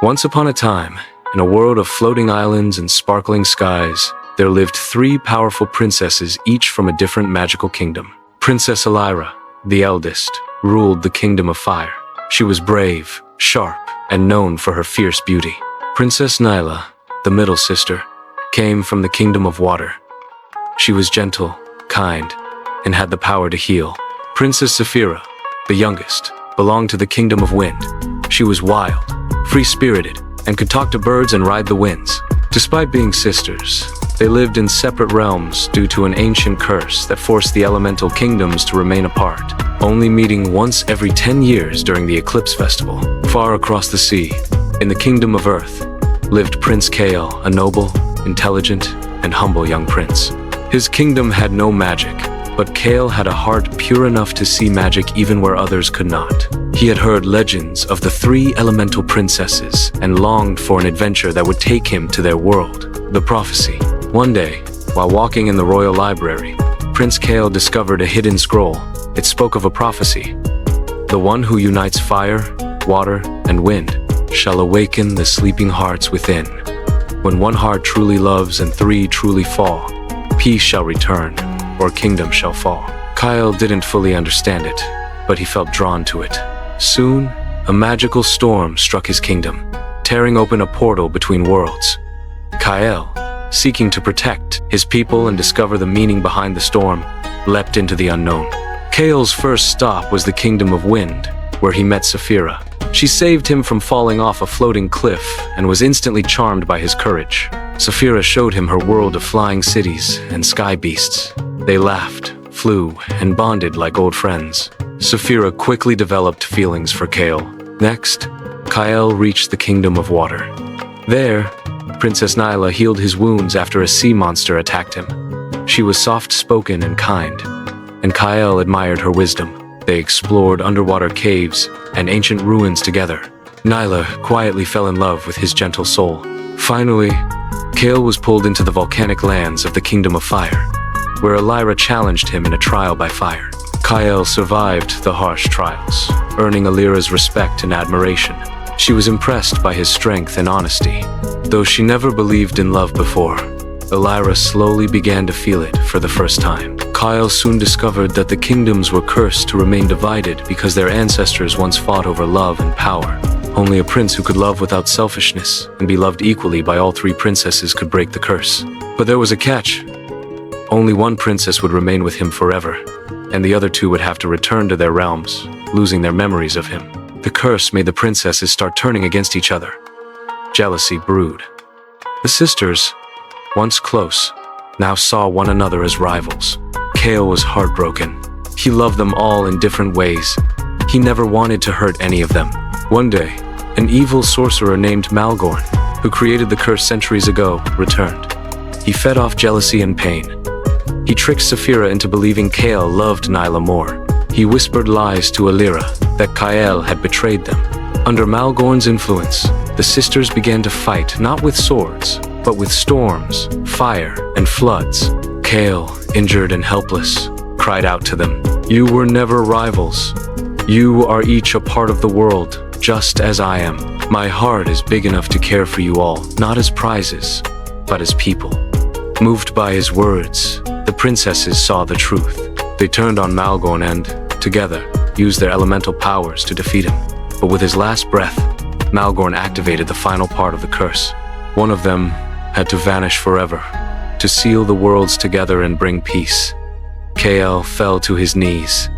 Once upon a time, in a world of floating islands and sparkling skies, there lived three powerful princesses, each from a different magical kingdom. Princess Elira, the eldest, ruled the kingdom of fire. She was brave, sharp, and known for her fierce beauty. Princess Nyla, the middle sister, came from the kingdom of water. She was gentle, kind, and had the power to heal. Princess Saphira, the youngest, belonged to the kingdom of wind. She was wild, free-spirited, and could talk to birds and ride the winds. Despite being sisters, they lived in separate realms due to an ancient curse that forced the elemental kingdoms to remain apart, only meeting once every 10 years during the eclipse festival. Far across the sea, in the kingdom of Earth, lived Prince Kael, a noble, intelligent, and humble young prince. His kingdom had no magic, but Kael had a heart pure enough to see magic even where others could not. He had heard legends of the three elemental princesses and longed for an adventure that would take him to their world. The prophecy. One day, while walking in the royal library, Prince Kael discovered a hidden scroll. It spoke of a prophecy. The one who unites fire, water, and wind shall awaken the sleeping hearts within. When one heart truly loves and three truly fall, peace shall return, or kingdom shall fall. Kael didn't fully understand it, but he felt drawn to it. Soon, a magical storm struck his kingdom, tearing open a portal between worlds. Kael, seeking to protect his people and discover the meaning behind the storm, leapt into the unknown. Kael's first stop was the kingdom of wind, where he met Saphira. She saved him from falling off a floating cliff and was instantly charmed by his courage. Saphira showed him her world of flying cities and sky beasts. They laughed, flew, and bonded like old friends. Saphira quickly developed feelings for Kael. Next, Kael reached the kingdom of water. There, Princess Nyla healed his wounds after a sea monster attacked him. She was soft-spoken and kind, and Kael admired her wisdom. They explored underwater caves and ancient ruins together. Nyla quietly fell in love with his gentle soul. Finally, Kael was pulled into the volcanic lands of the Kingdom of Fire, where Elira challenged him in a trial by fire. Kael survived the harsh trials, earning Elira's respect and admiration. She was impressed by his strength and honesty. Though she never believed in love before, Elira slowly began to feel it for the first time. Kael soon discovered that the kingdoms were cursed to remain divided because their ancestors once fought over love and power. Only a prince who could love without selfishness and be loved equally by all three princesses could break the curse. But there was a catch. Only one princess would remain with him forever, and the other two would have to return to their realms, losing their memories of him. The curse made the princesses start turning against each other. Jealousy brewed. The sisters, once close, now saw one another as rivals. Kael was heartbroken. He loved them all in different ways. He never wanted to hurt any of them. One day, an evil sorcerer named Malgorn, who created the curse centuries ago, returned. He fed off jealousy and pain. He tricked Saphira into believing Kael loved Nyla more. He whispered lies to Elira that Kael had betrayed them. Under Malgorn's influence, the sisters began to fight not with swords, but with storms, fire, and floods. Kael, injured and helpless, cried out to them, "You were never rivals. You are each a part of the world, just as I am. My heart is big enough to care for you all, not as prizes, but as people." Moved by his words, the princesses saw the truth. They turned on Malgorn and, together, used their elemental powers to defeat him. But with his last breath, Malgorn activated the final part of the curse. One of them had to vanish forever, to seal the worlds together and bring peace. Kael fell to his knees,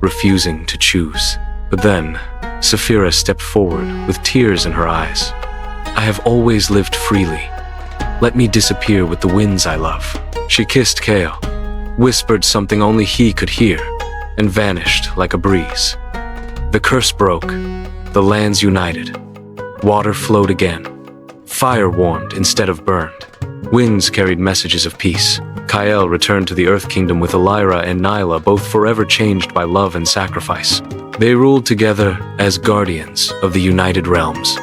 refusing to choose. But then, Saphira stepped forward with tears in her eyes. "I have always lived freely. Let me disappear with the winds I love." She kissed Kael, whispered something only he could hear, and vanished like a breeze. The curse broke. The lands united. Water flowed again. Fire warmed instead of burned. Winds carried messages of peace. Kael returned to the Earth Kingdom with Elira and Nyla, both forever changed by love and sacrifice. They ruled together as guardians of the United Realms.